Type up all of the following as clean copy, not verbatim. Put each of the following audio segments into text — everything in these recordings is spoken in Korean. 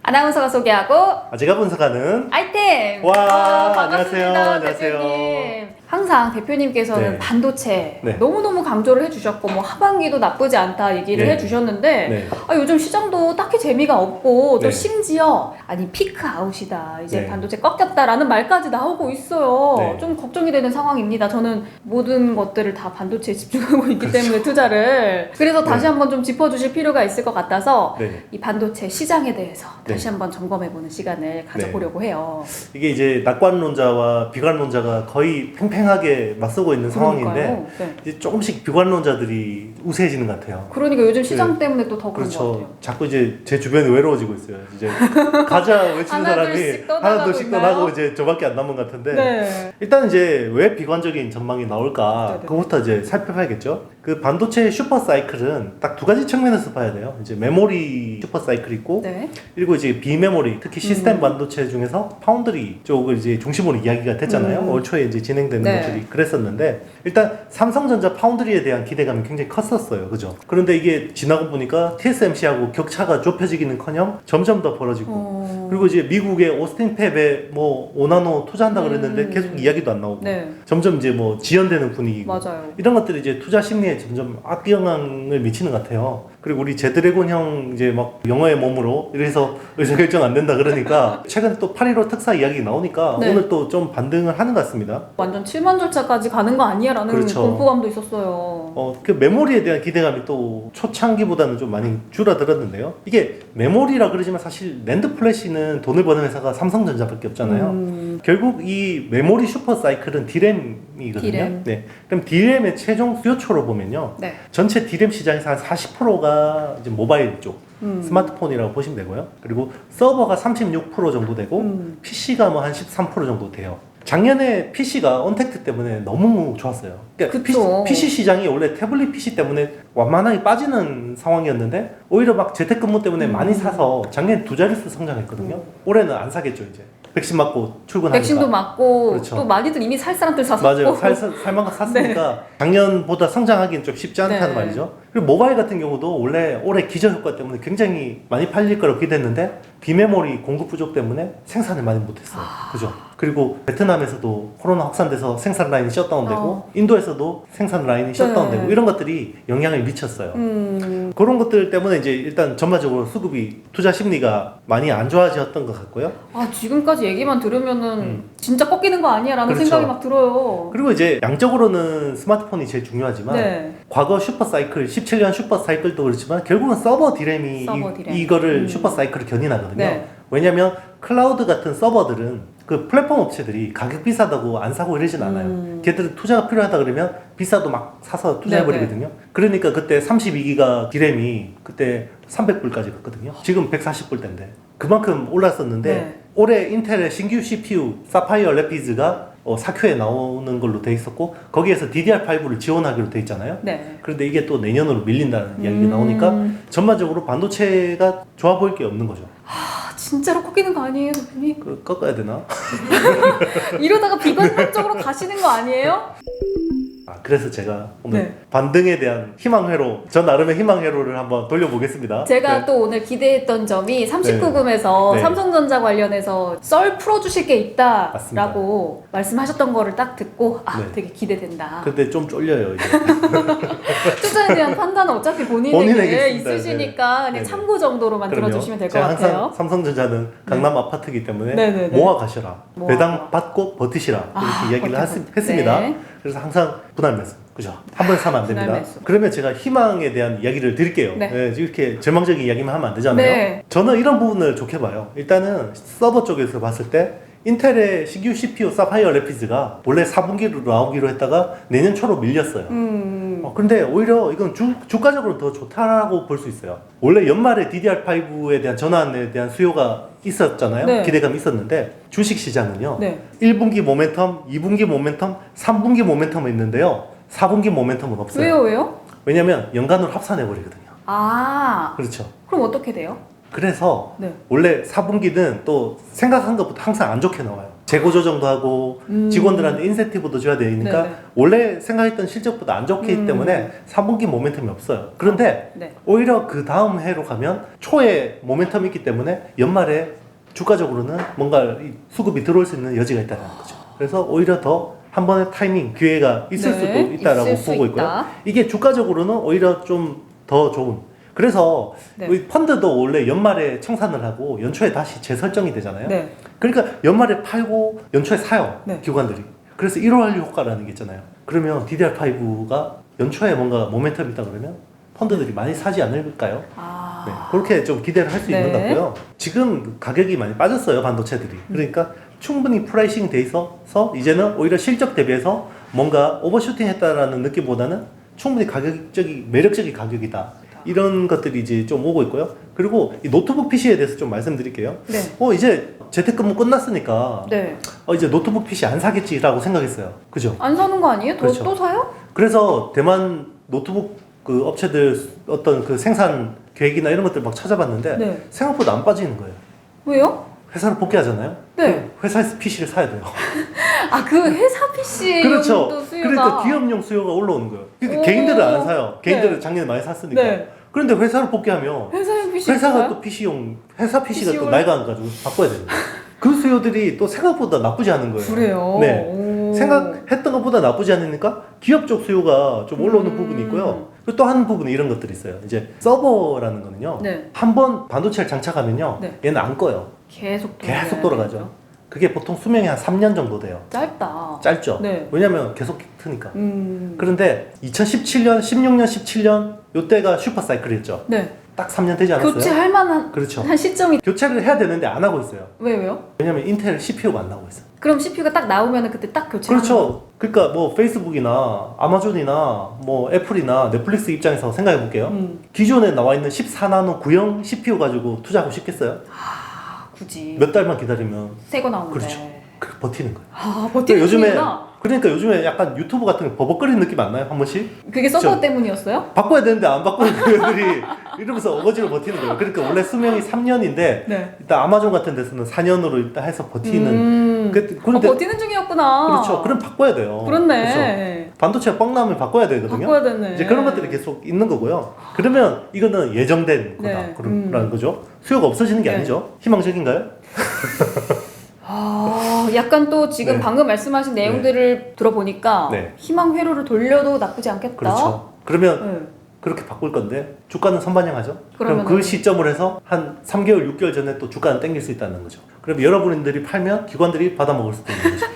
아나운서가 소개하고 제가 분석하는 아이템! 와, 반갑습니다. 안녕하세요. 대표님. 항상 대표님께서는 네. 반도체 네. 너무너무 강조를 해주셨고 뭐 하반기도 나쁘지 않다 얘기를 네. 해주셨는데 네. 요즘 시장도 딱히 재미가 없고 또 네. 심지어 아니 피크 아웃이다 이제 네. 반도체 꺾였다라는 말까지 나오고 있어요. 네. 좀 걱정이 되는 상황입니다. 저는 모든 것들을 다 반도체에 집중하고 있기 때문에 투자를 그래서 다시 네. 한번 좀 짚어주실 필요가 있을 것 같아서 네. 이 반도체 시장에 대해서 네. 다시 한번 점검해보는 시간을 가져보려고 해요. 이게 이제 낙관론자와 비관론자가 거의 팽팽하게 맞서고 있는 상황인데 그러니까요. 네. 이제 조금씩 비관론자들이 우세해지는 것 같아요. 그러니까 요즘 시장 때문에 또 더 그런 것 그렇죠. 같아요. 자꾸 이제 제 주변이 외로워지고 있어요. 이제 가자 외치는 하나 사람이 둘씩 떠나가고 하나 둘씩 있나요? 떠나고 이제 저밖에 안 남은 것 같은데 네. 일단 이제 왜 비관적인 전망이 나올까 네네. 그거부터 이제 살펴봐야겠죠. 그 반도체 슈퍼 사이클은 딱 두 가지 측면에서 봐야 돼요. 이제 메모리 슈퍼 사이클 있고 네. 그리고 이제 비메모리 특히 시스템 반도체 중에서 파운드리 쪽을 이제 중심으로 이야기가 됐잖아요. 올 초에 이제 진행되는 네. 것들이 그랬었는데 일단 삼성전자 파운드리에 대한 기대감이 굉장히 컸었어요. 그죠? 그런데 이게 지나고 보니까 TSMC하고 격차가 좁혀지기는커녕 점점 더 벌어지고 그리고 이제 미국의 오스틴 팹에 뭐 5나노 투자한다 그랬는데 계속 이야기도 안 나오고 네. 점점 이제 뭐 지연되는 분위기고 맞아요. 이런 것들이 이제 투자 심리에 점점 악영향을 미치는 것 같아요. 그리고 우리 제드래곤 형 이제 막 영어의 몸으로 이래서 의사결정 안 된다 그러니까 최근에 또 8.15 특사 이야기 나오니까 네. 오늘 또 좀 반등을 하는 것 같습니다. 완전 7만 절차까지 가는 거 아니야? 라는 그렇죠. 공포감도 있었어요. 그 메모리에 대한 기대감이 또 초창기보다는 좀 많이 줄어들었는데요. 이게 메모리라 그러지만 사실 낸드 플래시는 돈을 버는 회사가 삼성전자밖에 없잖아요. 결국 이 메모리 슈퍼 사이클은 디램이거든요. 디램. 네. 그럼 디램의 최종 수요초로 보면요. 네. 전체 디램 시장에서 한 40%가 이제 모바일 쪽 스마트폰이라고 보시면 되고요. 그리고 서버가 36% 정도 되고 PC가 뭐 한 13% 정도 돼요. 작년에 PC가 언택트 때문에 너무 좋았어요. 그러니까 그쵸. PC 시장이 원래 태블릿 PC 때문에 완만하게 빠지는 상황이었는데 오히려 막 재택근무 때문에 많이 사서 작년에 두 자릿수 성장했거든요. 올해는 안 사겠죠 이제. 백신 맞고 출근하니까. 백신도 맞고 그렇죠. 또 많이들 이미 살 사람들 사서 맞아요. 살만큼 샀으니까 작년보다 성장하기는 좀 쉽지 않다는 네. 말이죠. 그리고 모바일 같은 경우도 원래 올해 기저 효과 때문에 굉장히 많이 팔릴 거라고 기대했는데 비메모리 공급 부족 때문에 생산을 많이 못했어요. 그죠? 그리고 베트남에서도 코로나 확산돼서 생산 라인이 셧다운되고 인도에서도 생산 라인이 셧다운되고 이런 것들이 영향을 미쳤어요. 그런 것들 때문에 이제 일단 전반적으로 수급이 투자 심리가 많이 안 좋아졌던 것 같고요. 지금까지 얘기만 들으면은 진짜 꺾이는 거 아니야? 라는 그렇죠. 생각이 막 들어요. 그리고 이제 양적으로는 스마트폰이 제일 중요하지만 네. 과거 슈퍼 사이클 17년 슈퍼 사이클도 그렇지만 결국은 서버 디램이 서버 디램. 이거를 슈퍼 사이클을 견인하거든요. 네. 왜냐면 클라우드 같은 서버들은 그 플랫폼 업체들이 가격 비싸다고 안 사고 이러진 않아요. 걔들은 투자가 필요하다 그러면 비싸도 막 사서 투자해버리거든요. 그러니까 그때 32기가 디램이 그때 300불까지 갔거든요. 지금 140불대인데 그만큼 올랐었는데 네. 올해 인텔의 신규 CPU 사파이어 레피즈가 4Q에 나오는 걸로 돼 있었고 거기에서 DDR5를 지원하기로 돼 있잖아요. 네. 그런데 이게 또 내년으로 밀린다는 이야기가 나오니까 전반적으로 반도체가 좋아 보일 게 없는 거죠. 진짜로 꺾이는 거 아니에요, 대표님? 꺾어야 되나? 이러다가 비관론 쪽으로 가시는 거 아니에요? 그래서 제가 오늘 네. 반등에 대한 희망회로 저 나름의 희망회로를 한번 돌려보겠습니다. 제가 네. 또 오늘 기대했던 점이 39금에서 네. 삼성전자 관련해서 썰 풀어주실 게 있다라고 맞습니다. 말씀하셨던 거를 딱 듣고 네. 되게 기대된다. 근데 좀 쫄려요 이제. 투자에 대한 판단은 어차피 본인에게 본인에게 있으시니까 그냥 네네. 참고 정도로만 그럼요. 들어주시면 될 것 제가 같아요. 항상 삼성전자는 강남 아파트이기 때문에 네네네. 모아 가셔라. 모아. 배당 받고 버티시라 이렇게 이야기를 했습니다. 네. 그래서 항상 분할 매수. 그죠? 한 번에 사면 안 분할 됩니다. 매수. 그러면 제가 희망에 대한 이야기를 드릴게요. 네. 네, 이렇게 절망적인 이야기만 하면 안 되잖아요. 네. 저는 이런 부분을 좋게 봐요. 일단은 서버 쪽에서 봤을 때 인텔의 신규 CPU 사파이어 레피즈가 원래 4분기로 나오기로 했다가 내년 초로 밀렸어요. 근데 오히려 이건 주가적으로 더 좋다라고 볼 수 있어요. 원래 연말에 DDR5에 대한 전환에 대한 수요가 있었잖아요. 네. 기대감이 있었는데 주식 시장은요. 네. 1분기 모멘텀, 2분기 모멘텀, 3분기 모멘텀은 있는데요. 4분기 모멘텀은 없어요. 왜요? 왜냐면 연간으로 합산해버리거든요. 그렇죠. 그렇죠. 그럼 어떻게 돼요? 그래서 네. 원래 4분기는 또 생각한 것보다 항상 안 좋게 나와요. 재고 조정도 하고 직원들한테 인센티브도 줘야 되니까 네네. 원래 생각했던 실적보다 안 좋기 때문에 3분기 모멘텀이 없어요. 그런데 네. 오히려 그 다음 해로 가면 초에 모멘텀이 있기 때문에 연말에 주가적으로는 뭔가 이 수급이 들어올 수 있는 여지가 있다는 거죠. 그래서 오히려 더 한 번의 타이밍, 기회가 있을 네, 수도 있다라고 있을 수 보고 있다. 있고요. 이게 주가적으로는 오히려 좀 더 좋은. 그래서 네. 이 펀드도 원래 연말에 청산을 하고 연초에 다시 재설정이 되잖아요. 네. 그러니까 연말에 팔고 연초에 사요. 네. 기관들이. 그래서 1월 효과라는 게 있잖아요. 그러면 DDR5가 연초에 뭔가 모멘텀이 있다 그러면 펀드들이 많이 사지 않을까요? 아. 네, 그렇게 좀 기대를 할 수 네. 있는 것 같고요. 지금 가격이 많이 빠졌어요, 반도체들이. 그러니까 충분히 프라이싱 돼 있어서 이제는 오히려 실적 대비해서 뭔가 오버슈팅 했다라는 느낌보다는 충분히 매력적인 가격이다. 이런 것들이 이제 좀 오고 있고요. 그리고 이 노트북 PC에 대해서 좀 말씀드릴게요. 네. 이제 재택근무 끝났으니까 네. 이제 노트북 PC 안 사겠지라고 생각했어요. 그죠? 안 사는 거 아니에요? 그렇죠. 또 사요? 그래서 대만 노트북 그 업체들 어떤 그 생산 계획이나 이런 것들 막 찾아봤는데 네. 생각보다 안 빠지는 거예요. 왜요? 회사를 복귀하잖아요. 네. 회사에서 PC를 사야 돼요. 아, 그 회사 PC 그렇죠. 또 수요가. 그러니까 기업용 수요가 올라오는 거예요. 그러니까 오. 개인들은 안 사요. 개인들은 네. 작년에 많이 샀으니까. 네. 그런데 회사를 복귀하면 회사용 PC 회사가 사요? 또 PC용 회사 PC가 PC 또 용? 낡아가지고 바꿔야 되는 거예요. 그 수요들이 또 생각보다 나쁘지 않은 거예요. 그래요? 네. 오. 생각했던 것보다 나쁘지 않으니까 기업 쪽 수요가 좀 올라오는 부분이 있고요. 그리고 또 한 부분은 이런 것들이 있어요. 이제 서버라는 거는요. 네. 한 번 반도체를 장착하면요. 네. 얘는 안 꺼요. 계속 돌아가죠. 그게 보통 수명이 한 3년 정도 돼요. 짧다. 짧죠. 네. 왜냐면 계속 트니까. 음. 그런데 2017년, 16년, 17년 요때가 슈퍼 사이클이었죠. 네. 딱 3년 되지 않았어요? 교체할 만한 그렇죠. 한 시점이 교체를 해야 되는데 안 하고 있어요. 왜요? 왜냐면 인텔 CPU가 안 나오고 있어요. 그럼 CPU가 딱 나오면 그때 딱 교체하는 거예요? 그렇죠. 그러니까 뭐 페이스북이나 아마존이나 뭐 애플이나 넷플릭스 입장에서 생각해 볼게요. 기존에 나와 있는 14나노 구형 CPU 가지고 투자하고 싶겠어요? 아, 굳이 몇 달만 기다리면 새 거 나오는데. 그렇죠. 버티는 거예요. 아, 버티는 중이구나. 그러니까 요즘에 약간 유튜브 같은 거 버벅거리는 느낌 안 나요? 한 번씩? 그게 서버 그렇죠. 때문이었어요? 바꿔야 되는데 안 바꾸는 애들이 이러면서 어거지로 버티는 거예요. 그러니까 원래 수명이 3년인데 네. 일단 아마존 같은 데서는 4년으로 일단 해서 버티는 그런데 버티는 중이었구나. 그렇죠. 그럼 바꿔야 돼요. 그렇네. 그렇죠. 반도체가 뻥 나면 바꿔야 되거든요. 바꿔야 되네. 이제 그런 것들이 계속 있는 거고요. 그러면 이거는 예정된 거다. 네. 그런 거죠. 수요가 없어지는 게 네. 아니죠. 희망적인가요? 아, 약간 또 지금 네. 방금 말씀하신 내용들을 들어보니까 네. 희망 회로를 돌려도 나쁘지 않겠다. 그렇죠. 그러면 네. 그렇게 바꿀 건데 주가는 선반영하죠. 그럼 그러면은- 그 시점을 해서 한 3개월, 6개월 전에 또 주가는 땡길 수 있다는 거죠. 그럼 여러분들이 팔면 기관들이 받아먹을 수도 있는 거죠.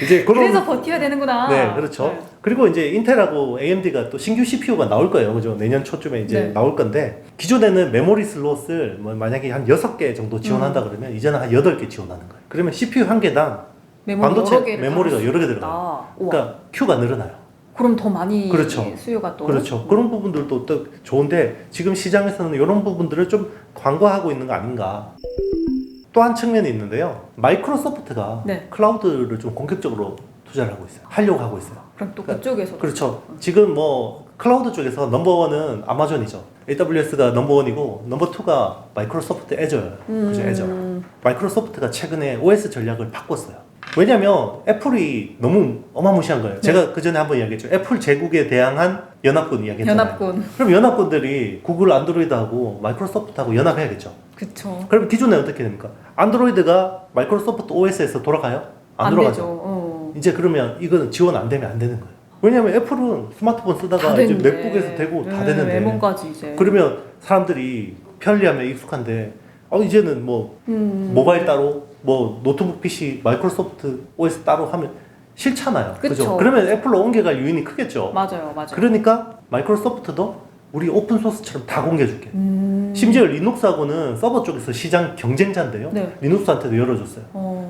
이제 그래서 버텨야 되는구나. 네, 그렇죠. 네. 그리고 이제 인텔하고 AMD가 또 신규 CPU가 나올 거예요. 그죠? 내년 초쯤에 이제 네. 나올 건데, 기존에는 메모리 슬롯을 뭐 만약에 한 6개 정도 지원한다 그러면 이제는 한 8개 지원하는 거예요. 그러면 CPU 한 개당 메모리 반도체 여러 개를 메모리가 달을 여러 개 수 들어가요. 있다. 우와. 그러니까 Q가 늘어나요. 그럼 더 많이 그렇죠. 수요가 또 그렇죠. 그런 부분들도 또 좋은데, 지금 시장에서는 이런 부분들을 좀 관과하고 있는 거 아닌가. 또 한 측면이 있는데요. 마이크로소프트가 네. 클라우드를 좀 공격적으로 투자를 하고 있어요. 하려고 하고 있어요. 그럼 또 그쪽에서 그렇죠. 지금 뭐 클라우드 쪽에서 넘버원은 아마존이죠. AWS가 넘버원이고 넘버2가 마이크로소프트 애저예요. 그죠? 애저. 마이크로소프트가 최근에 OS 전략을 바꿨어요. 왜냐면 애플이 너무 어마무시한 거예요. 제가 그 전에 한번 이야기했죠. 애플 제국에 대항한 연합군 이야기했잖아요. 연합군. 그럼 연합군들이 구글 안드로이드하고 마이크로소프트하고 연합해야겠죠. 그쵸. 그럼 기존에 어떻게 됩니까? 안드로이드가 마이크로소프트 OS에서 돌아가요? 안 돌아가죠. 되죠. 어. 이제 그러면 이거는 지원 안 되면 안 되는 거예요. 왜냐면 애플은 스마트폰 쓰다가 다 이제 되는데. 맥북에서 되고 다 네, 되는데, 메모까지 이제. 그러면 사람들이 편리함에 익숙한데 이제는 뭐 모바일 따로 뭐 노트북 PC 마이크로소프트 OS 따로 하면 싫잖아요. 그쵸. 그죠? 그러면 애플로 옮겨갈 요인이 크겠죠. 맞아요. 그러니까 마이크로소프트도 우리 오픈 소스처럼 다 공개해줄게. 심지어 리눅스하고는 서버 쪽에서 시장 경쟁자인데요. 네. 리눅스한테도 열어줬어요.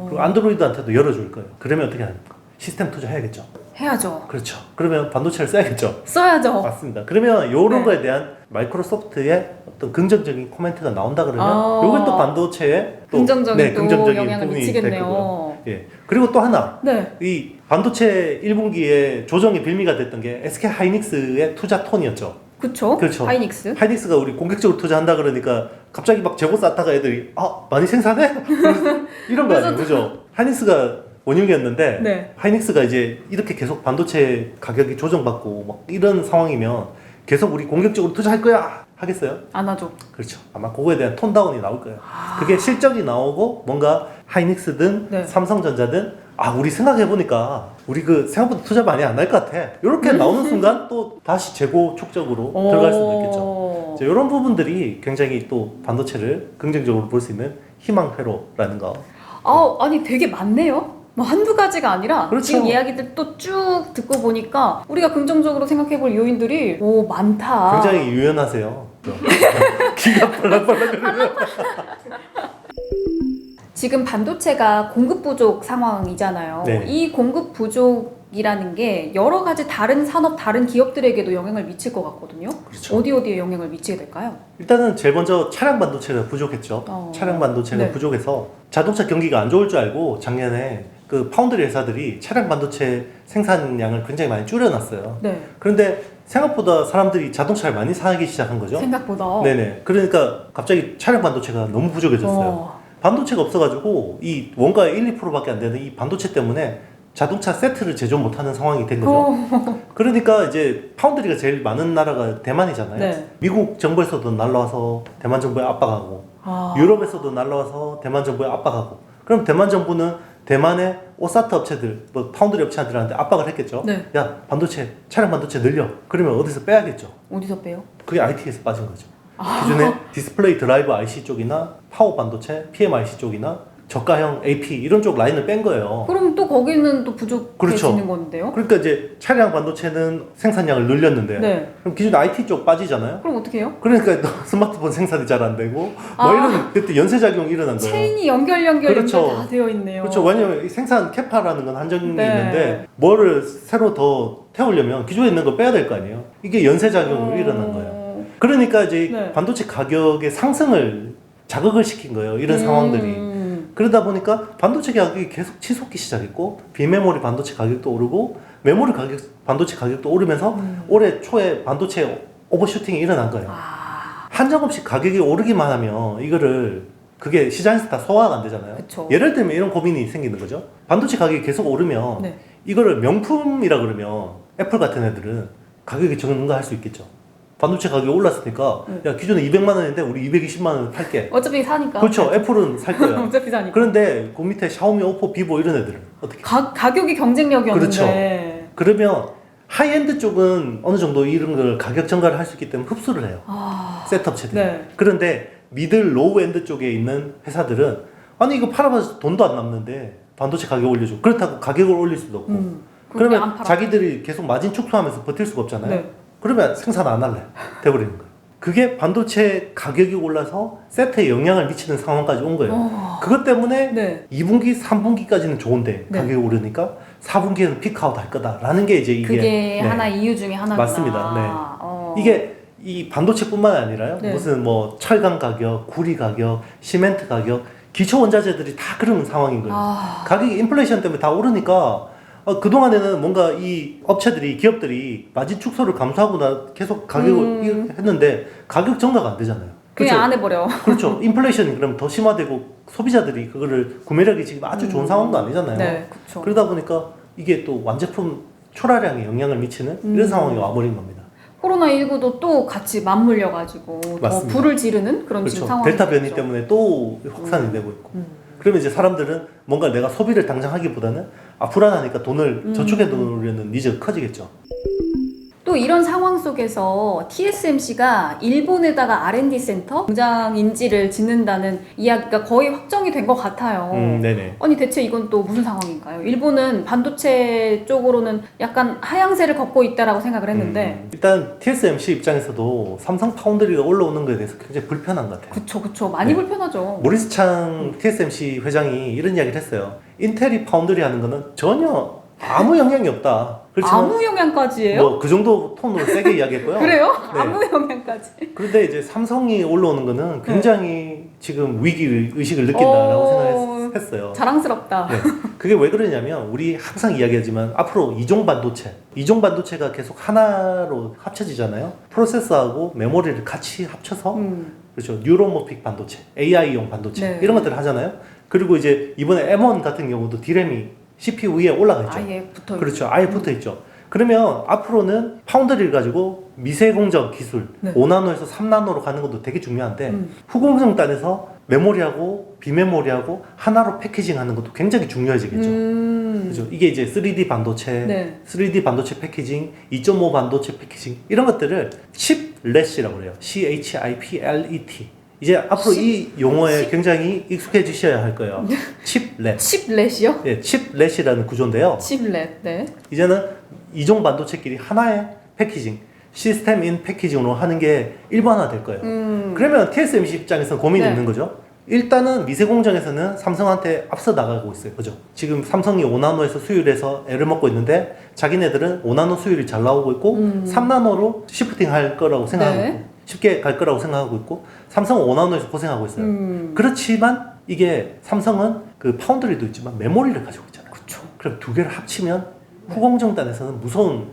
그리고 안드로이드한테도 열어줄 거예요. 그러면 어떻게 합니까? 시스템 투자해야겠죠. 해야죠. 그렇죠. 그러면 반도체를 써야겠죠. 써야죠. 맞습니다. 그러면 이런 네. 거에 대한 마이크로소프트의 어떤 긍정적인 코멘트가 나온다 그러면 이건 또 반도체에 또 긍정적인 또 긍정적인 영향을 부분이 될 미치겠네요. 거고요. 예. 그리고 또 하나, 네. 이 반도체 1분기에 조정의 빌미가 됐던 게 SK 하이닉스의 투자 톤이었죠. 그쵸? 그렇죠. 하이닉스. 하이닉스가 우리 공격적으로 투자한다 그러니까 갑자기 막 재고 쌓다가 애들이 많이 생산해? 이런 거 아니에요, 그죠? 하이닉스가 원흉이었는데 네. 하이닉스가 이제 이렇게 계속 반도체 가격이 조정받고 막 이런 상황이면 계속 우리 공격적으로 투자할 거야 하겠어요? 안 하죠. 그렇죠. 아마 그거에 대한 톤다운이 나올 거예요. 그게 실적이 나오고 뭔가 하이닉스든 네. 삼성전자든 우리 생각해보니까 우리 그 생각보다 투자 많이 안 할 것 같아. 이렇게 나오는 순간 또 다시 재고 축적으로 들어갈 수도 있겠죠. 이런 부분들이 굉장히 또 반도체를 긍정적으로 볼 수 있는 희망회로라는 거. 아니 되게 많네요. 뭐 한두 가지가 아니라 그렇죠. 지금 이야기들 또 쭉 듣고 보니까 우리가 긍정적으로 생각해볼 요인들이 많다. 굉장히 유연하세요. 기가 빨랑빨랑. 지금 반도체가 공급 부족 상황이잖아요. 네. 이 공급 부족이라는 게 여러 가지 다른 산업, 다른 기업들에게도 영향을 미칠 것 같거든요. 그렇죠. 어디에 영향을 미치게 될까요? 일단은 제일 먼저 차량 반도체가 부족했죠. 차량 반도체가 네. 부족해서 자동차 경기가 안 좋을 줄 알고 작년에 그 파운드리 회사들이 차량 반도체 생산량을 굉장히 많이 줄여놨어요. 네. 그런데 생각보다 사람들이 자동차를 많이 사기 시작한 거죠. 생각보다. 네네. 그러니까 갑자기 차량 반도체가 너무 부족해졌어요. 반도체가 없어가지고 이 원가의 1, 2%밖에 안 되는 이 반도체 때문에 자동차 세트를 제조 못하는 상황이 된 거죠. 그러니까 이제 파운드리가 제일 많은 나라가 대만이잖아요. 네. 미국 정부에서도 날라와서 대만 정부에 압박하고 유럽에서도 날라와서 대만 정부에 압박하고 그럼 대만 정부는 대만의 오사트 업체들, 뭐 파운드리 업체들한테 압박을 했겠죠. 네. 야 반도체, 차량 반도체 늘려. 그러면 어디서 빼야겠죠. 어디서 빼요? 그게 IT에서 빠진 거죠. 기존에 디스플레이 드라이브 IC 쪽이나 파워 반도체, PMIC 쪽이나 저가형 AP 이런 쪽 라인을 뺀 거예요. 그럼 또 거기는 또 부족해지는 그렇죠. 건데요? 그러니까 이제 차량 반도체는 생산량을 늘렸는데 네. 그럼 기존 IT 쪽 빠지잖아요. 그럼 어떻게 해요? 그러니까 또 스마트폰 생산이 잘 안 되고 뭐 이런 그때 연쇄작용이 일어난 거예요. 체인이 연결 그렇죠. 다 되어 있네요. 그렇죠. 왜냐면 이 생산 캐파라는 건 한정이 네. 있는데 뭐를 새로 더 태우려면 기존에 있는 거 빼야 될 거 아니에요. 이게 연쇄작용으로 일어난 거예요. 그러니까 이제 네. 반도체 가격의 상승을 자극을 시킨 거예요. 이런 상황들이. 그러다 보니까 반도체 가격이 계속 치솟기 시작했고 비메모리 반도체 가격도 오르고 메모리 가격, 반도체 가격도 오르면서 올해 초에 반도체 오버슈팅이 일어난 거예요. 한정없이 가격이 오르기만 하면 이거를 그게 시장에서 다 소화가 안 되잖아요. 그쵸. 예를 들면 이런 고민이 생기는 거죠. 반도체 가격이 계속 오르면 네. 이거를 명품이라 그러면 애플 같은 애들은 가격이 증가할 수 있겠죠. 반도체 가격이 올랐으니까 야 기존에 200만 원인데 우리 220만 원에 팔게. 어차피 사니까. 그렇죠. 애플은 살 거예요. 어차피 사니까. 그런데 그 밑에 샤오미, 오포, 비보 이런 애들은 어떻게? 가격이 경쟁력이었는데. 그렇죠. 그러면 하이엔드 쪽은 어느 정도 이런 걸 가격 전가를 할 수 있기 때문에 흡수를 해요. 셋업체들이. 네. 그런데 미들 로우 엔드 쪽에 있는 회사들은 아니 이거 팔아봐서 돈도 안 남는데 반도체 가격 올려줘. 그렇다고 가격을 올릴 수도 없고. 그러면 안 그러면 팔아. 자기들이 계속 마진 축소하면서 버틸 수가 없잖아요. 네. 그러면 생산 안 할래. 돼버리는 거예요. 그게 반도체 가격이 올라서 세트에 영향을 미치는 상황까지 온 거예요. 그것 때문에 네. 2분기, 3분기까지는 좋은데 네. 가격이 오르니까 4분기에는 피크아웃 할 거다라는 게 이제 이게 그게 네. 하나의 이유 중에 하나구나. 맞습니다. 네. 이게 이 반도체뿐만 아니라요. 네. 무슨 뭐 철강 가격, 구리 가격, 시멘트 가격, 기초 원자재들이 다 그런 상황인 거예요. 가격이 인플레이션 때문에 다 오르니까 그동안에는 뭔가 이 업체들이, 기업들이 마진 축소를 감수하고 계속 가격을 했는데 가격 전가가 안 되잖아요. 그냥 그렇죠? 안 해버려. 그렇죠. 인플레이션이 그럼 더 심화되고 소비자들이 그거를 구매력이 지금 아주 좋은 상황도 아니잖아요. 네, 그렇죠. 그러다 보니까 이게 또 완제품 초라량에 영향을 미치는 이런 상황이 와버린 겁니다. 코로나19도 또 같이 맞물려가지고 더 맞습니다. 불을 지르는 그런 그렇죠. 지금 상황이 델타 변이 됐죠. 때문에 또 확산이 되고 있고. 그러면 이제 사람들은 뭔가 내가 소비를 당장 하기보다는 불안하니까 돈을 저축해 놓으려는 니즈가 커지겠죠. 또 이런 상황 속에서 TSMC가 일본에다가 R&D 센터 공장 인지를 짓는다는 이야기가 거의 확정이 된 것 같아요. 네네. 아니 대체 이건 또 무슨 상황인가요? 일본은 반도체 쪽으로는 약간 하향세를 걷고 있다라고 생각을 했는데 일단 TSMC 입장에서도 삼성 파운드리가 올라오는 거에 대해서 굉장히 불편한 것 같아요. 그쵸 많이 네. 불편하죠. 모리스 창 TSMC 회장이 이런 이야기를 했어요. 인텔이 파운드리 하는 거는 전혀 아무 영향이 없다. 그렇지만 아무 영향까지예요? 뭐 그 정도 톤으로 세게 이야기했고요. 그래요? 네. 아무 영향까지. 그런데 이제 삼성이 올라오는 거는 굉장히 지금 위기 의식을 느낀다라고 생각했어요. 했어요. 자랑스럽다. 네. 그게 왜 그러냐면 우리 항상 이야기하지만 앞으로 이종 반도체가 계속 하나로 합쳐지잖아요. 프로세서하고 메모리를 같이 합쳐서 그렇죠. 뉴로모픽 반도체, AI용 반도체 네. 이런 것들을 하잖아요. 그리고 이제 이번에 M1 같은 경우도 D램이 CPU 위에 올라가 있죠. 아예 붙어. 그렇죠. 아예 붙어 있죠. 그러면 앞으로는 파운드리를 가지고 미세공정 기술 네. 5나노에서 3나노로 가는 것도 되게 중요한데 후공정 단에서 메모리하고 비메모리하고 하나로 패키징하는 것도 굉장히 중요해지겠죠. 그렇죠. 이게 이제 3D 반도체, 네. 3D 반도체 패키징, 2.5 반도체 패키징 이런 것들을 칩렛이라고 그래요. CHIPLET. 이제 앞으로 이 용어에 굉장히 익숙해지셔야 할 거예요. 칩렛. 칩렛이요? 예, 칩렛이라는 구조인데요. 칩렛. 네. 이제는 이종 반도체끼리 하나의 패키징, 시스템 인 패키징으로 하는 게 일반화 될 거예요. 그러면 TSMC 입장에서는 고민이 네. 있는 거죠. 일단은 미세 공정에서는 삼성한테 앞서 나가고 있어요. 그죠? 지금 삼성이 5나노에서 수율에서 애를 먹고 있는데 자기네들은 5나노 수율이 잘 나오고 있고 3나노로 시프팅 할 거라고 생각하고 네. 있고 쉽게 갈 거라고 생각하고 있고 삼성은 5나노에서 고생하고 있어요. 그렇지만 이게 삼성은 그 파운드리도 있지만 메모리를 가지고 있잖아요. 그렇죠. 그럼 두 개를 합치면 후공정단에서는 무서운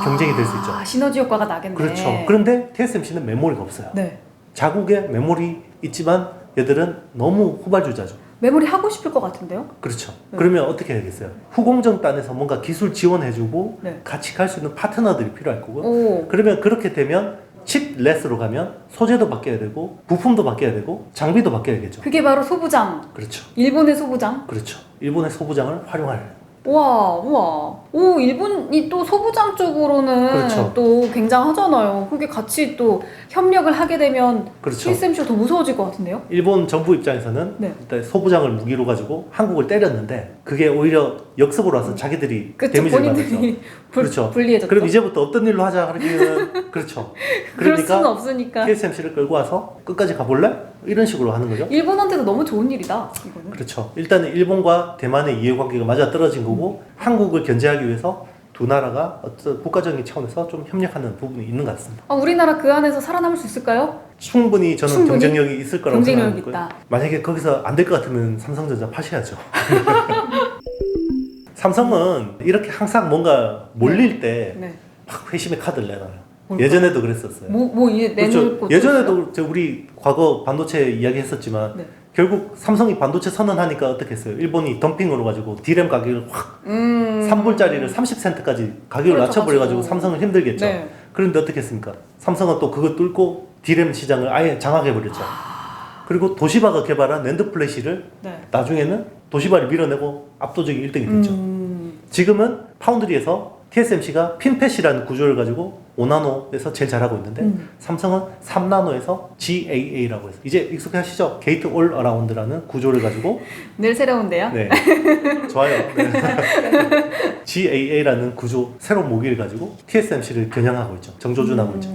경쟁이 될 수 있죠. 시너지 효과가 나겠네. 그렇죠. 그런데 TSMC는 메모리가 없어요. 네. 자국에 메모리 있지만 얘들은 너무 후발주자죠. 메모리 하고 싶을 것 같은데요? 그렇죠. 네. 그러면 어떻게 해야겠어요? 후공정단에서 뭔가 기술 지원해주고 네. 같이 갈 수 있는 파트너들이 필요할 거고. 오. 그러면 그렇게 되면 칩레스로 가면 소재도 바뀌어야 되고 부품도 바뀌어야 되고 장비도 바뀌어야겠죠. 그게 바로 소부장. 그렇죠. 일본의 소부장. 그렇죠. 일본의 소부장을 활용할. 우와. 오, 일본이 또 소부장 쪽으로는 그렇죠. 또 굉장하잖아요. 그게 같이 또 협력을 하게 되면 그렇죠. TSMC가 더 무서워질 것 같은데요? 일본 정부 입장에서는 네. 일단 소부장을 무기로 가지고 한국을 때렸는데 그게 오히려 역습으로 와서 자기들이 그쵸, 데미지를 받았죠. 본인들이 그렇죠. 불리해졌죠. 그럼 이제부터 없던 일로 하자 하기는 그렇죠. 그럴 수는 그러니까 없으니까. TSMC를 끌고 와서 끝까지 가볼래? 이런 식으로 하는 거죠. 일본한테도 너무 좋은 일이다. 이거는. 그렇죠. 일단은 일본과 대만의 이해관계가 맞아 떨어진 거고 한국을 견제하기 위해서 두 나라가 어떤 국가적인 차원에서 좀 협력하는 부분이 있는 것 같습니다. 우리나라 그 안에서 살아남을 수 있을까요? 충분히 저는 충분히? 경쟁력이 있을 거라고 경쟁력 생각하고요. 있다. 만약에 거기서 안 될 것 같으면 삼성전자 파셔야죠. 삼성은 이렇게 항상 뭔가 몰릴 때 막 네. 회심의 카드를 내놔요. 뭘까요? 예전에도 그랬었어요. 이게 내놓을 그렇죠. 것도 예전에도 우리 과거 반도체 이야기했었지만 네. 결국 삼성이 반도체 선언하니까 어떻게 했어요? 일본이 덤핑으로 가지고 D램 가격을 확 3불짜리를 30센트까지 가격을 그렇죠, 낮춰버려가지고 가지고. 삼성은 힘들겠죠. 네. 그런데 어떻게 했습니까? 삼성은 또 그거 뚫고 D램 시장을 아예 장악해버렸죠. 그리고 도시바가 개발한 낸드 플래시를 네. 나중에는 도시바를 밀어내고 압도적인 1등이 됐죠. 지금은 파운드리에서 TSMC가 핀펫이라는 구조를 가지고 5나노에서 제일 잘하고 있는데 삼성은 3나노에서 GAA라고 해서 이제 익숙하시죠? 게이트 올 어라운드라는 구조를 가지고 늘 새로운데요? 네 좋아요. 네. GAA라는 구조 새로운 모기를 가지고 TSMC를 겨냥하고 있죠. 정조준하고 있죠.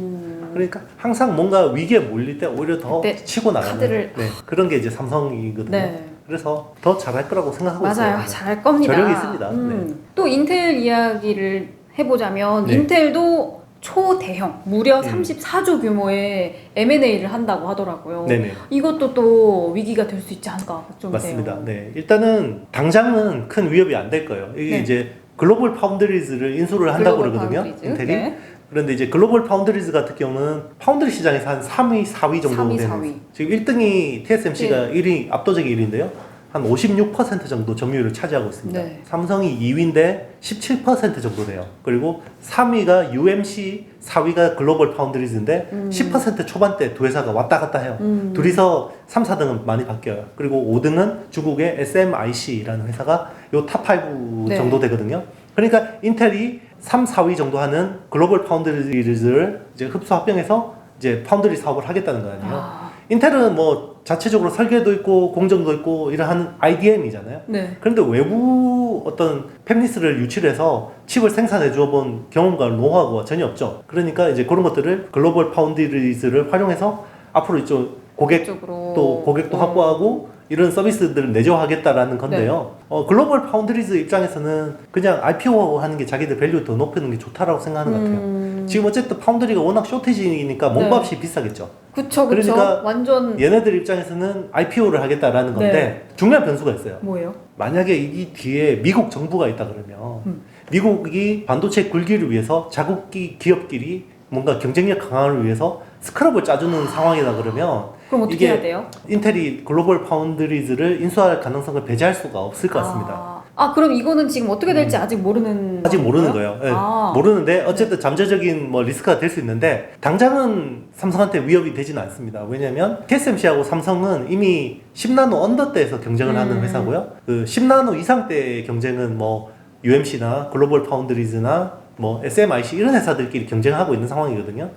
그러니까 항상 뭔가 위기에 몰릴 때 오히려 더 그때 치고 나가는 카드를- 네, 그런 게 이제 삼성이거든요. 네. 그래서 더 잘할 거라고 생각하고 맞아요. 있어요. 잘할 겁니다. 저력이 있습니다. 네. 또 인텔 이야기를 해보자면 네. 인텔도 초대형 무려 34조 규모의 M&A를 한다고 하더라고요. 네네. 이것도 또 위기가 될 수 있지 않을까 걱정돼요. 맞습니다. 네. 일단은 당장은 큰 위협이 안 될 거예요. 이게 네. 이제 글로벌 파운드리즈를 인수를 한다고 글로벌 그러거든요. 파운드리즈. 인텔이. 네. 그런데 이제 글로벌 파운드리즈 같은 경우는 파운드리 시장에서 한 3위, 4위 정도 3위, 되는 4위. 지금 1등이 TSMC가 1위 압도적인 1위인데요. 한 56% 정도 점유율을 차지하고 있습니다. 네. 삼성이 2위인데 17% 정도 돼요. 그리고 3위가 UMC, 4위가 글로벌 파운드리즈인데 10% 초반대 두 회사가 왔다 갔다 해요. 둘이서 3, 4등은 많이 바뀌어요. 그리고 5등은 중국의 SMIC라는 회사가 요 탑5 네. 정도 되거든요. 그러니까 인텔이 3, 4위 정도 하는 글로벌 파운드리즈를 이제 흡수 합병해서 이제 파운드리 사업을 하겠다는 거 아니에요. 인텔은 뭐 자체적으로 설계도 있고 공정도 있고 이러한 IDM이잖아요. 네. 그런데 외부 어떤 팹리스를 유치해서 칩을 생산해 주어본 경험과 노하우가 전혀 없죠. 그러니까 이제 그런 것들을 글로벌 파운드리즈를 활용해서 앞으로 이쪽 고객도 확보하고 이런 서비스들을 내조하겠다라는 건데요. 글로벌 파운드리즈 입장에서는 그냥 IPO 하는 게 자기들 밸류 더 높이는 게 좋다라고 생각하는 것 같아요. 지금 어쨌든 파운드리가 워낙 쇼티지니까 몸값이 비싸겠죠. 그쵸. 그러니까 완전 얘네들 입장에서는 IPO를 하겠다라는 건데 중요한 변수가 있어요. 뭐예요? 만약에 이 뒤에 미국 정부가 있다 그러면 미국이 반도체 굴기를 위해서 자국기 기업끼리 뭔가 경쟁력 강화를 위해서 스크럽을 짜주는 상황이다 그러면 그럼 어떻게 이게 해야 돼요? 인텔이 글로벌 파운드리즈를 인수할 가능성을 배제할 수가 없을 것 같습니다. 그럼 이거는 지금 어떻게 될지 아직 모르는 아직 모르는 건가요? 거예요. 네, 모르는데 어쨌든 잠재적인 뭐 리스크가 될 수 있는데 당장은 삼성한테 위협이 되지는 않습니다. 왜냐하면 TSMC하고 삼성은 이미 10나노 언더대에서 경쟁을 하는 회사고요. 그 10나노 이상대의 경쟁은 뭐 UMC나 글로벌 파운드리즈나 뭐 SMIC 이런 회사들끼리 경쟁하고 있는 상황이거든요.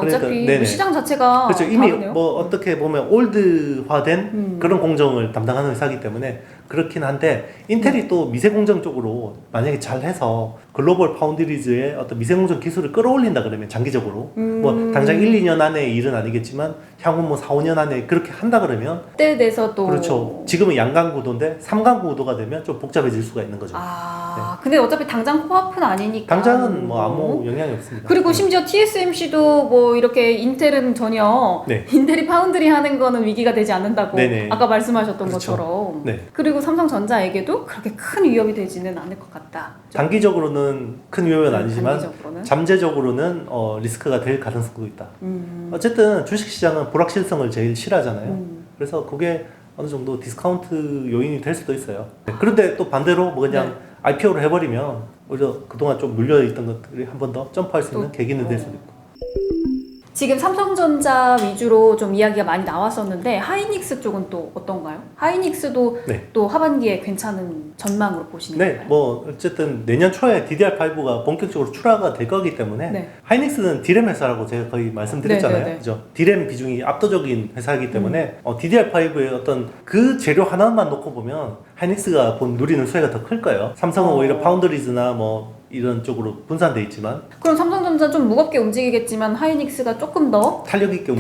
어차피 그러니까, 뭐 시장 자체가 그렇죠. 이미 다르네요. 뭐 어떻게 보면 올드화된 그런 공정을 담당하는 회사이기 때문에 그렇긴 한데 인텔이 또 미세공정 쪽으로 만약에 잘해서 글로벌 파운드리즈의 어떤 미세공정 기술을 끌어올린다 그러면 장기적으로 뭐 당장 1, 2년 안에 일은 아니겠지만 향후 뭐 4, 5년 안에 그렇게 한다 그러면 그때 돼서 또 그렇죠. 지금은 양강 구도인데 3강 구도가 되면 좀 복잡해질 수가 있는 거죠. 근데 어차피 당장 코앞은 아니니까. 당장은 뭐 아무 영향이 없습니다. 그리고 심지어 TSMC도 뭐 이렇게 인텔은 전혀 네. 인텔이 파운드리 하는 거는 위기가 되지 않는다고 네네. 아까 말씀하셨던 그렇죠. 것처럼. 네. 그리고 삼성전자에게도 그렇게 큰 위협이 되지는 않을 것 같다. 단기적으로는 큰 위험은 아니지만 단기적으로는. 잠재적으로는 리스크가 될 가능성도 있다. 어쨌든 주식시장은 불확실성을 제일 싫어하잖아요. 그래서 그게 어느 정도 디스카운트 요인이 될 수도 있어요. 네. 그런데 또 반대로 뭐 그냥 IPO를 해버리면 오히려 그동안 좀 물려있던 것들이 한 번 더 점프할 수 있는 계기는 될 수도 있고. 지금 삼성전자 위주로 좀 이야기가 많이 나왔었는데 하이닉스 쪽은 또 어떤가요? 하이닉스도 네. 또 하반기에 괜찮은 전망으로 보시는 네, 건가요? 뭐 어쨌든 내년 초에 DDR5가 본격적으로 출하가 될 거기 때문에 네. 하이닉스는 D램 회사라고 제가 거의 말씀드렸잖아요. 네, 네, 네. 그죠? D램 비중이 압도적인 회사이기 때문에 DDR5의 어떤 그 재료 하나만 놓고 보면 하이닉스가 누리는 수혜가 더 클 거예요. 삼성은 오히려 파운드리즈나 뭐 이런 쪽으로 분산돼 있지만 그럼 삼성전자 좀 무겁게 움직이겠지만 하이닉스가 조금 더 탄력 있게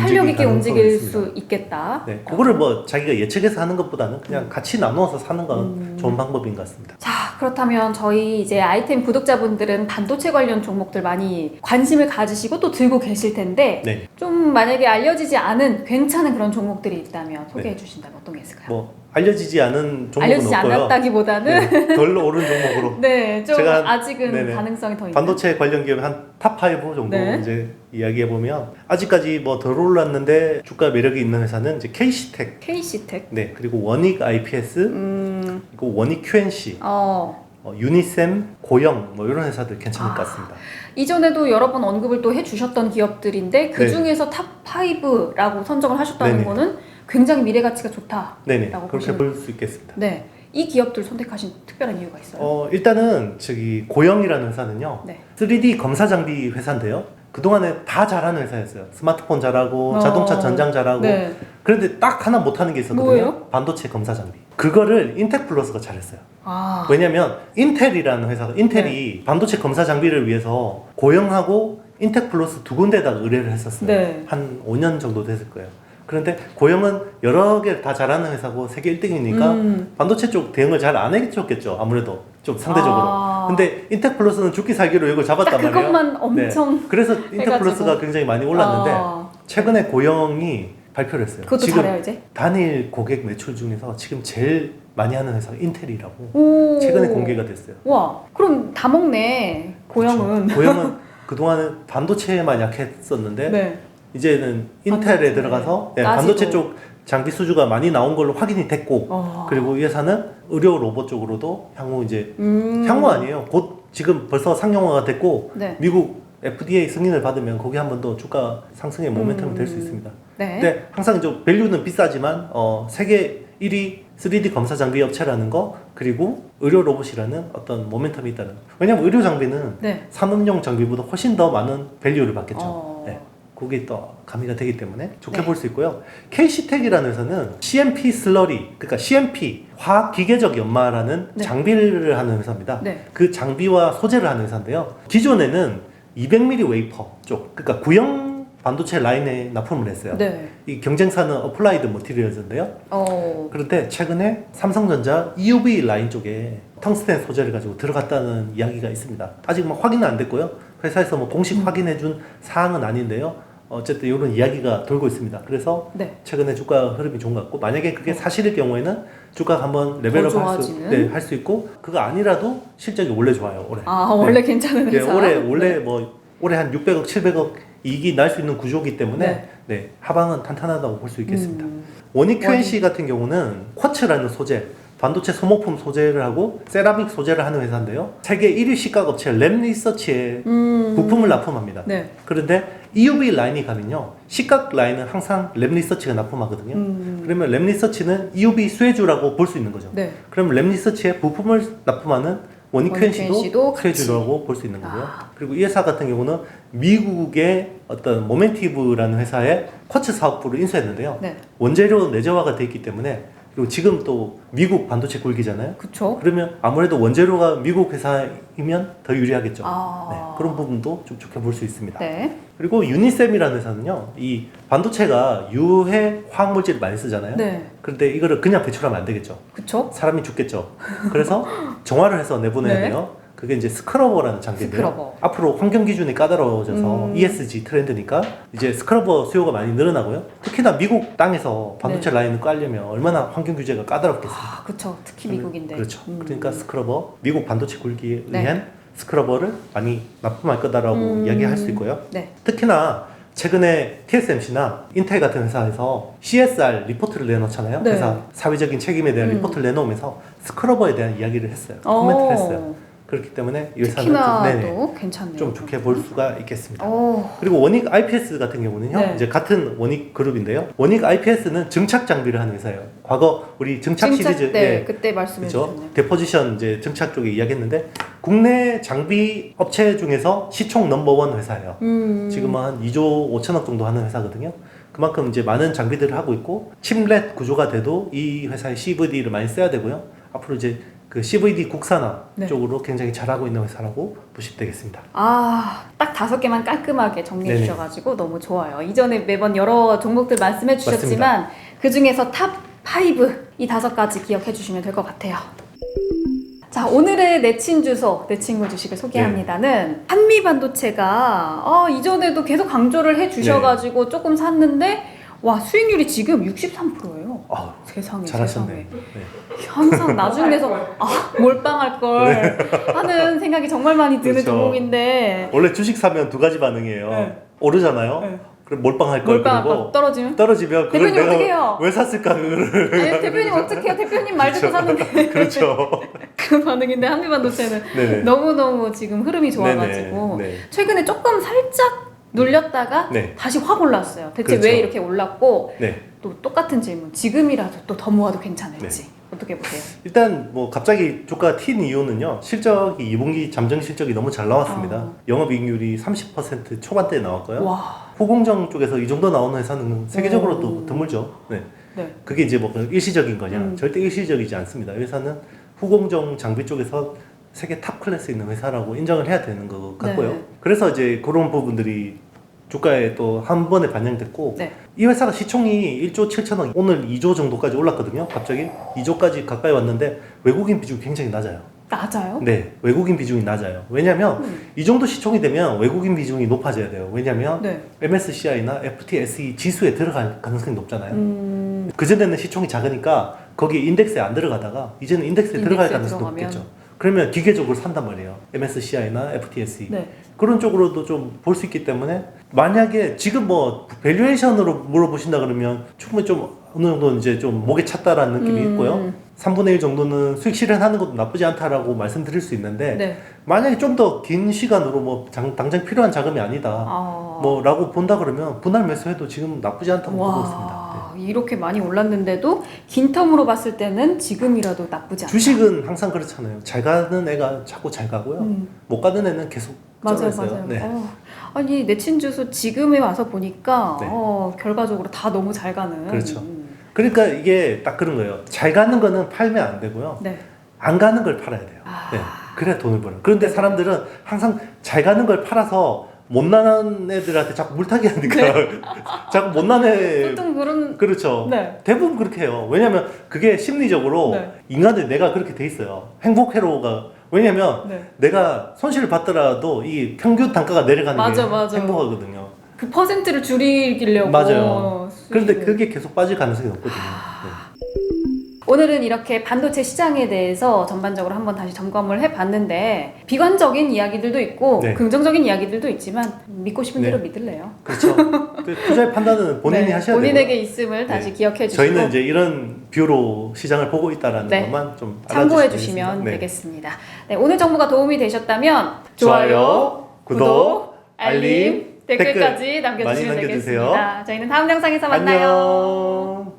움직일 수 있겠다. 네, 그거를 뭐 자기가 예측해서 하는 것보다는 그냥 같이 나누어서 사는 건 좋은 방법인 것 같습니다. 자, 그렇다면 저희 이제 아이템 구독자분들은 반도체 관련 종목들 많이 관심을 가지시고 또 들고 계실 텐데 네. 좀 만약에 알려지지 않은 괜찮은 그런 종목들이 있다면 소개해 주신다면 어떤 게 있을까요? 뭐 알려지지 않은 종목은 알려지지 없고요. 않았다기보다는 네, 덜 오른 종목으로 네, 좀 제가 아직은 네네. 가능성이 더 있는 반도체 관련 기업 한 탑5 정도 네. 이제 이야기해 보면 아직까지 뭐 덜 올랐는데 주가 매력이 있는 회사는 이제 KC텍, KC텍, 네 그리고 원익 IPS, 그리고 원익 QNC, 유니셈, 고영 뭐 이런 회사들 괜찮을 것 같습니다. 이전에도 여러 번 언급을 또 해주셨던 기업들인데 그 중에서 탑5라고 선정을 하셨다는 네네. 거는 굉장히 미래 가치가 좋다라고 네네 그렇게 보시는 볼 수 있겠습니다. 네, 이 기업들 선택하신 특별한 이유가 있어요? 일단은 저기 고영이라는 회사는요, 네. 3D 검사 장비 회사인데요. 그동안에 다 잘하는 회사였어요. 스마트폰 잘하고 자동차 전장 잘하고. 네. 그런데 딱 하나 못하는 게 있었거든요. 뭐예요? 반도체 검사 장비. 그거를 인텍플러스가 잘했어요. 왜냐면 인텔이라는 회사가 인텔이 반도체 검사 장비를 위해서 고영하고 인텍플러스 두 군데다가 의뢰를 했었어요. 네. 한 5년 정도 됐을 거예요. 그런데 고영은 여러 개 다 잘하는 회사고 세계 1등이니까 반도체 쪽 대응을 잘 안 해줬겠죠. 아무래도 좀 상대적으로. 근데 인텍플러스는 죽기 살기로 이걸 잡았단 딱 말이에요. 그것만 엄청 그래서 인텍플러스가 해가지고. 굉장히 많이 올랐는데 최근에 고영이 발표를 했어요. 그것도 지금 잘해요 이제? 단일 고객 매출 중에서 지금 제일 많이 하는 회사가 인텔이라고 최근에 공개가 됐어요. 와, 그럼 다 먹네 고영은. 그렇죠. 고영은 그동안은 반도체에만 약했었는데 네. 이제는 인텔에 반도체. 들어가서 따지고. 반도체 쪽 장비 수주가 많이 나온 걸로 확인이 됐고 그리고 이 회사는 의료 로봇 쪽으로도 향후 이제 향후 아니에요. 곧 지금 벌써 상용화가 됐고 네. 미국 FDA 승인을 받으면 거기 한 번 더 주가 상승의 모멘텀이 될 수 있습니다. 네. 근데 항상 좀 밸류는 비싸지만 세계 1위 3D 검사 장비 업체라는 거 그리고 의료 로봇이라는 어떤 모멘텀이 있다는 거. 왜냐면 의료 장비는 네. 산업용 장비보다 훨씬 더 많은 밸류를 받겠죠. 네. 그게 또 가미가 되기 때문에 좋게 네. 볼 수 있고요. KC텍이라는 회사는 CMP 슬러리, 그러니까 CMP 화학 기계적 연마라는 네. 장비를 하는 회사입니다. 네. 그 장비와 소재를 하는 회사인데요. 기존에는 200mm 웨이퍼 쪽, 그러니까 구형 반도체 라인에 납품을 했어요. 네. 이 경쟁사는 어플라이드 머티리얼즈인데요. 그런데 최근에 삼성전자 EUV 라인 쪽에 텅스텐 소재를 가지고 들어갔다는 이야기가 있습니다. 아직 막 확인은 안 됐고요. 회사에서 뭐 공식 확인해준 사항은 아닌데요. 어쨌든 이런 이야기가 돌고 있습니다. 그래서 네. 최근에 주가 흐름이 좋은 것 같고, 만약에 그게 사실일 경우에는 주가가 한번 레벨업 할 수 있고, 그거 아니라도 실적이 원래 좋아요. 올해. 원래 괜찮은 회사. 올해 올해 한 600억, 700억 이익이 날 수 있는 구조이기 때문에 하방은 탄탄하다고 볼 수 있겠습니다. 원익 QNC 같은 경우는 쿼츠라는 소재, 반도체 소모품 소재를 하고 세라믹 소재를 하는 회사인데요. 세계 1위 시각 업체 랩리서치에 부품을 납품합니다. 네. 그런데 EUV 라인이 가면요, 시각 라인은 항상 랩리서치가 납품하거든요. 그러면 랩리서치는 EUV 수혜주라고 볼 수 있는 거죠. 네. 그러면 랩리서치에 부품을 납품하는 원익 QNC도 같이. 수혜주라고 볼 수 있는 거고요. 그리고 이 회사 같은 경우는 미국의 어떤 모멘티브라는 회사의 쿼츠 사업부를 인수했는데요. 네. 원재료 내재화가 돼 있기 때문에, 그리고 지금 또 미국 반도체 굴기잖아요. 그쵸. 그러면 아무래도 원재료가 미국 회사이면 더 유리하겠죠. 네, 그런 부분도 좀 좋게 볼 수 있습니다. 네. 그리고 유니셈이라는 회사는요, 이 반도체가 유해 화학물질을 많이 쓰잖아요. 네. 그런데 이거를 그냥 배출하면 안 되겠죠. 그쵸. 사람이 죽겠죠. 그래서 정화를 해서 내보내야 네. 돼요. 그게 이제 스크러버라는 장비인데요. 스크러버. 앞으로 환경 기준이 까다로워져서 ESG 트렌드니까 이제 스크러버 수요가 많이 늘어나고요. 특히나 미국 땅에서 반도체 라인을 깔려면 얼마나 환경 규제가 까다롭겠습니까? 그쵸. 특히 미국인데. 그렇죠. 그러니까 스크러버, 미국 반도체 굴기에 네. 의한 스크러버를 많이 납품할 거다라고 이야기할 수 있고요. 네. 특히나 최근에 TSMC나 인텔 같은 회사에서 CSR 리포트를 내놓잖아요. 네. 회사 사회적인 책임에 대한 리포트를 내놓으면서 스크러버에 대한 이야기를 했어요. 코멘트를 했어요. 그렇기 때문에 이 회사는 특히나도 괜찮네요. 좀 좋게 볼 수가 있겠습니다. 오. 그리고 원익 IPS 같은 경우는요, 네. 이제 같은 원익 그룹인데요. 원익 IPS는 증착 장비를 하는 회사예요. 과거 우리 증착 시리즈, 그때 말씀해 주셨네요. 데포지션 이제 증착 쪽에 이야기했는데, 국내 장비 업체 중에서 시총 넘버원 회사예요. 지금 한 2조 5천억 정도 하는 회사거든요. 그만큼 이제 많은 장비들을 하고 있고, 칩렛 구조가 돼도 이 회사의 CVD를 많이 써야 되고요. 앞으로 이제 그 CVD 국산화 쪽으로 굉장히 잘하고 있는 회사라고 보시면 되겠습니다. 딱 5개만 깔끔하게 정리해 주셔가지고 너무 좋아요. 이전에 매번 여러 종목들 말씀해 주셨지만 그 중에서 탑 5 이 5가지 기억해 주시면 될 것 같아요. 자, 오늘의 내친 주소, 내 친구 주식을 소개합니다는 한미반도체가 이전에도 계속 강조를 해 주셔가지고 조금 샀는데, 와, 수익률이 지금 63%예요. 세상에. 잘하셨네. 세상에. 항상 나중에서 몰빵할 걸 하는 생각이 정말 많이 드는 그렇죠. 종목인데, 원래 주식 사면 두 가지 반응이에요. 네. 오르잖아요. 네. 그럼 몰빵할 걸. 그리고 떨어지면 떨어지면 그걸 대표님 어떻게 내가 해요? 왜 샀을까 그거를. 아니, 대표님 어떻게 해요? 대표님 말 듣고 샀는데. 그렇죠. 그 반응인데 한미반도체는 네네. 너무너무 지금 흐름이 좋아가지고 네네. 네. 최근에 조금 살짝 눌렸다가 네. 다시 확 올랐어요. 대체 그렇죠. 왜 이렇게 올랐고, 네. 또 똑같은 질문, 지금이라도 또 더 모아도 괜찮을지 어떻게 보세요? 일단 뭐 갑자기 주가가 튄 이유는요, 실적이 2분기 잠정 실적이 너무 잘 나왔습니다. 영업이익률이 30% 초반대에 나왔고요. 와. 후공정 쪽에서 이 정도 나오는 회사는 세계적으로도 드물죠. 네. 네. 그게 이제 뭐 일시적인 거냐? 절대 일시적이지 않습니다. 이 회사는 후공정 장비 쪽에서 세계 탑 클래스 있는 회사라고 인정을 해야 되는 것 같고요. 네. 그래서 이제 그런 부분들이 주가에 또 한 번에 반영됐고, 네. 이 회사가 시총이 1조 7천억, 오늘 2조 정도까지 올랐거든요. 갑자기 2조까지 가까이 왔는데 외국인 비중이 굉장히 낮아요. 낮아요? 네, 외국인 비중이 낮아요. 왜냐면 이 정도 시총이 되면 외국인 비중이 높아져야 돼요. 왜냐면 MSCI나 FTSE 지수에 들어갈 가능성이 높잖아요. 그전에는 시총이 작으니까 거기 인덱스에 안 들어가다가 이제는 인덱스에 들어갈 가능성이 높겠죠. 그러면 기계적으로 산단 말이에요. MSCI나 FTSE. 네. 그런 쪽으로도 좀 볼 수 있기 때문에, 만약에 지금 뭐 밸류에이션으로 물어보신다 그러면 충분히 좀 어느 정도 이제 좀 목에 찼다라는 느낌이 있고요. 3분의 1 정도는 수익 실현하는 것도 나쁘지 않다라고 말씀드릴 수 있는데, 만약에 좀 더 긴 시간으로 뭐 당장 필요한 자금이 아니다 뭐 라고 본다 그러면 분할 매수해도 지금 나쁘지 않다고 보고 있습니다. 이렇게 많이 올랐는데도 긴 텀으로 봤을 때는 지금이라도 나쁘지 않다. 주식은 항상 그렇잖아요. 잘 가는 애가 자꾸 잘 가고요. 못 가는 애는 계속 맞아요. 네. 아니, 내친 주소 지금에 와서 보니까 네. 결과적으로 다 너무 잘 가는. 그렇죠. 그러니까 이게 딱 그런 거예요. 잘 가는 거는 팔면 안 되고요. 네. 안 가는 걸 팔아야 돼요. 네. 그래야 돈을 벌어요. 그런데 사람들은 항상 잘 가는 걸 팔아서 못난 애들한테 자꾸 물타기 하니까 자꾸 못난 애. 보통 그런. 그렇죠. 네. 대부분 그렇게 해요. 왜냐면 그게 심리적으로 인간들 내가 그렇게 돼 있어요. 행복 회로가 왜냐면 네. 내가 손실을 받더라도 이 평균 단가가 내려가는 맞아, 게 맞아. 행복하거든요. 그 퍼센트를 줄이려고. 맞아요. 그런데 수익을. 그게 계속 빠질 가능성이 높거든요. 오늘은 이렇게 반도체 시장에 대해서 전반적으로 한번 다시 점검을 해봤는데 비관적인 이야기들도 있고 네. 긍정적인 이야기들도 있지만 믿고 싶은 네. 대로 믿을래요. 그렇죠. 그 투자의 판단은 본인이 네, 하셔야 돼요. 본인에게 있음을 다시 기억해 주시고 저희는 이제 이런 뷰로 시장을 보고 있다라는 네. 것만 좀 참고해 알아주시면 주시면 되겠습니다. 되겠습니다. 네, 오늘 정보가 도움이 되셨다면 좋아요, 구독, 알림, 알림, 댓글까지 댓글 남겨주시면 많이 남겨주세요. 되겠습니다. 저희는 다음 영상에서 만나요. 안녕.